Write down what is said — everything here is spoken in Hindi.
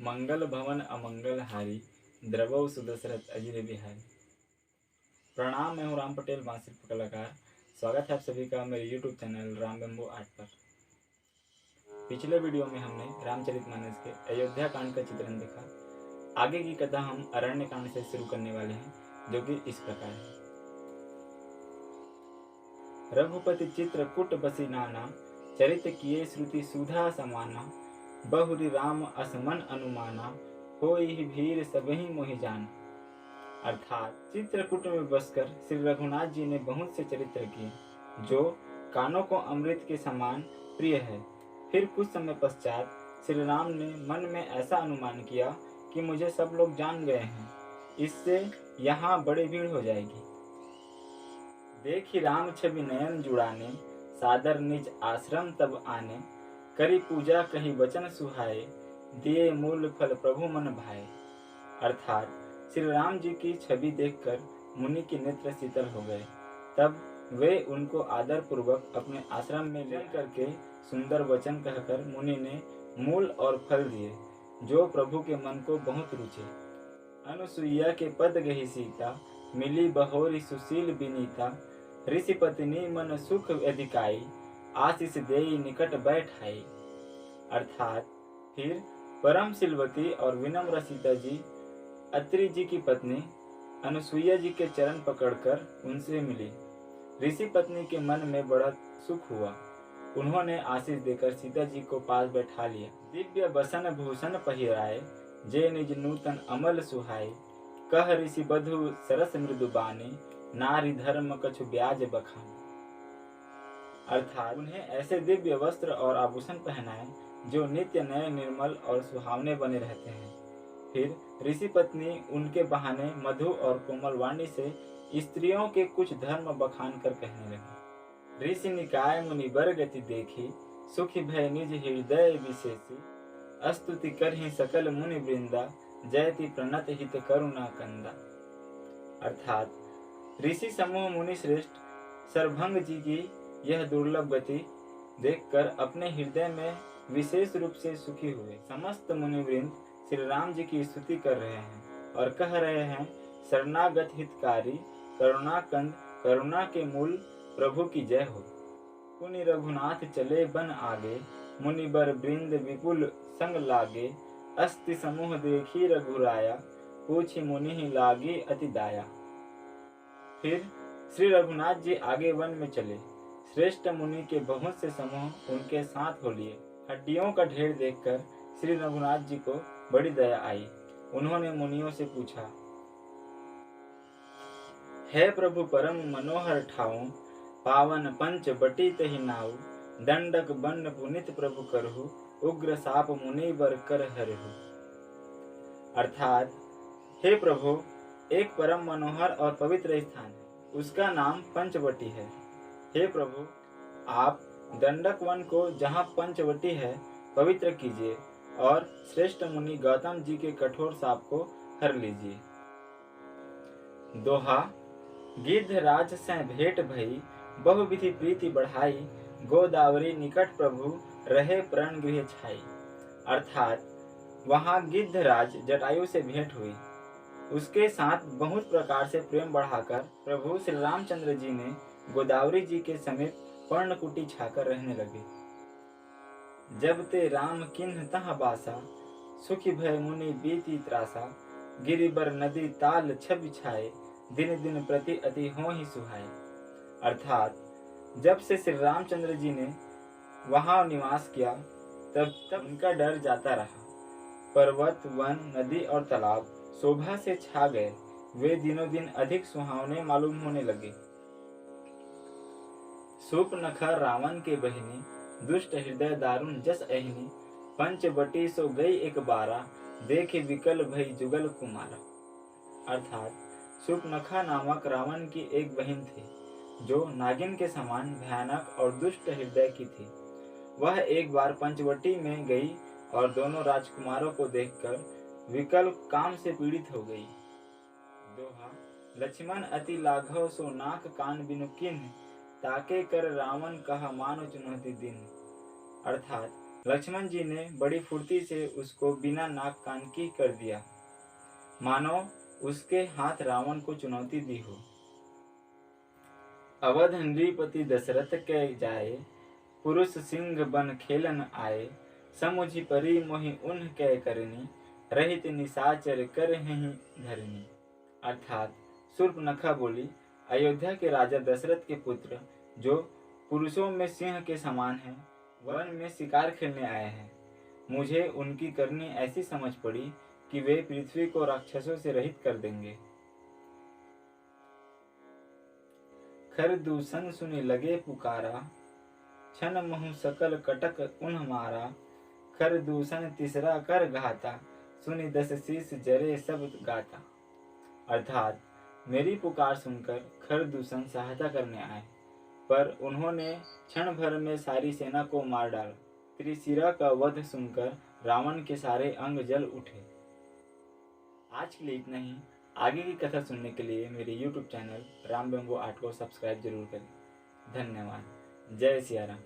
मंगल भवन अमंगल हारी, द्रवौ सुदशरथ अजिर बिहारी। प्रणाम, मैं हूँ राम पटेल, बांसुरी कलाकार। स्वागत है आप सभी का मेरे YouTube channel Ram bamboo art पर। पिछले वीडियो में हमने रामचरितमानस के अयोध्या कांड का चित्रण देखा। आगे की कथा हम अरण्य कांड से शुरू करने वाले हैं, जो कि इस प्रकार है। रघुपति चित्रकूट बसी नाना, चरित किए श्रुति सुधा समाना। बहुरी राम असमन अनुमाना, होई भीर सबहि मोहि जाना। अर्थात चित्रकूट में बसकर श्री रघुनाथ जी ने बहुत से चरित्र किए, जो कानों को अमृत के समान प्रिय है। फिर कुछ समय पश्चात श्री राम ने मन में ऐसा अनुमान किया कि मुझे सब लोग जान गए हैं, इससे यहाँ बड़ी भीड़ हो जाएगी। देखी राम छवि नयन जुड़ाने, सादर निज आश्रम तब आने। करी पूजा कही वचन सुहाए, दिए मूल फल प्रभु मन भाए। अर्थात श्री राम जी की छवि देखकर मुनि के नेत्र शीतल हो गए। तब वे उनको आदर पूर्वक अपने आश्रम में ले करके सुंदर वचन कहकर मुनि ने मूल और फल दिए, जो प्रभु के मन को बहुत रुचे। अनुसुईया के पद गही सीता, मिली बहोरी सुशील विनीता। ऋषि पत्नी मन सुख अधिकाई, आशीष देई निकट बैठाई। अर्थात फिर परम शिलवती और विनम्र सीता जी अत्रि जी की पत्नी अनुसुईया जी के चरण पकड़कर उनसे मिली। ऋषि पत्नी के मन में बड़ा सुख हुआ। उन्होंने आशीष देकर सीता जी को पास बैठा लिया। दिव्य बसन भूषण पहिराए, जे निज नूतन अमल सुहाए। कह ऋषि बधु सरस मृदु बानी, नारी धर्म कछु ब्याज बखानी। अर्थात उन्हें ऐसे दिव्य वस्त्र और आभूषण पहनाए जो नित्य नए, निर्मल और सुहावने बने रहते हैं। फिर ऋषि पत्नी उनके बहाने मधु और कोमल वाणी से स्त्रियों के कुछ धर्म बखान कर कहने लगी। ऋषि निकाय मुनि बर गति देखी, सुखी भय निज हृदय विशेषी। स्तुति करहि सकल मुनि वृंदा, जयति प्रणत हित करुणा कंदा। अर्थात ऋषि समूह मुनि श्रेष्ठ सरभंग जी की यह दुर्लभ गति देखकर अपने हृदय में विशेष रूप से सुखी हुए। समस्त मुनिवृंद श्री राम जी की स्तुति कर रहे हैं और कह रहे हैं, शरणागत हितकारी करुणाकंद, करुणा के मूल प्रभु की जय हो। पुनि रघुनाथ चले बन आगे, मुनिबर वृंद विपुल संग लागे। अस्ति समूह देखी रघुराया, पूछी मुनि लागी अति दाया। फिर श्री रघुनाथ जी आगे वन में चले। श्रेष्ठ मुनि के बहुत से समूह उनके साथ हो लिए। हड्डियों का ढेर देखकर श्री रघुनाथ जी को बड़ी दया आई। उन्होंने मुनियों से पूछा, हे प्रभु परम मनोहर ठाऊं, पावन पंच बटी तहि नाऊ। दंडक बंड पुनित प्रभु करहु, उग्र साप मुनि बर कर हरहु। अर्थात हे प्रभु, एक परम मनोहर और पवित्र स्थान है, उसका नाम पंचवटी है। हे प्रभु, आप दंडक वन को, जहाँ पंचवटी है, पवित्र कीजिए और श्रेष्ठ मुनि गौतम जी के कठोर साप को हर लीजिए। दोहा। गिद्धराज से भेंट भई, बहुविधि प्रीति बढ़ाई। गोदावरी निकट प्रभु, रहे प्रण गृह छाई। अर्थात वहाँ गिद्धराज जटायु से भेंट हुई। उसके साथ बहुत प्रकार से प्रेम बढ़ाकर प्रभु श्री रामचंद्र जी ने गोदावरी जी के समीप पर्णकुटी छाकर रहने लगे। जब ते राम किन्ह तह बासा, सुखी भय मुनि बीती त्रासा। गिरिबर नदी ताल छवि छाए, दिन दिन प्रति अति होहि सुहाए। अर्थात जब से श्री रामचंद्र जी ने वहां निवास किया, तब उनका डर जाता रहा। पर्वत, वन, नदी और तालाब शोभा से छा गए। वे दिनों दिन अधिक सुहावने मालूम होने लगे। शूर्पणखा रावण के बहिनी, दुष्ट हृदय दारुण जस अहिनी। पंचवटी सो गई एक बारा, देखे विकल भई जुगल कुमारा। अर्थात शूर्पणखा नामक रावण की एक बहन थी, जो नागिन के समान भयानक और दुष्ट हृदय की थी। वह एक बार पंचवटी में गई और दोनों राजकुमारों को देखकर विकल काम से पीड़ित हो गई। दोहा। लक्ष्मण अति लाघव सो नाक कान बिनु किन्ह, ताके कर रावण कहा मानो चुनौती दिन। अर्थात लक्ष्मण जी ने बड़ी फुर्ती से उसको बिना नाक कान की कर दिया, मानो उसके हाथ रावण को चुनौती दी हो। अवध नृपति दशरथ के जाए, पुरुष सिंह बन खेलन आए। समुझि परी मोहि उन्ह कै करनी, रहित निशाचर करहिं धरनी। अर्थात शूर्पणखा बोली, अयोध्या के राजा दशरथ के पुत्र जो पुरुषों में सिंह के समान हैं, वन में शिकार खेलने आए हैं। मुझे उनकी करनी ऐसी समझ पड़ी कि वे पृथ्वी को राक्षसों से रहित कर देंगे। खर दूषण सुनि लगे पुकारा, छन महु सकल कटक उन्ह मारा। खर दूषण तीसरा कर घाता, सुनि दस शीस जरे सब गाता। अर्थात मेरी पुकार सुनकर खर दूषण सहायता करने आए, पर उन्होंने क्षण भर में सारी सेना को मार डाला। त्रिशिरा का वध सुनकर रावण के सारे अंग जल उठे। आज के लिए इतना ही। आगे की कथा सुनने के लिए मेरे YouTube channel Ram bamboo art को सब्सक्राइब जरूर करें। धन्यवाद। जय सिया राम।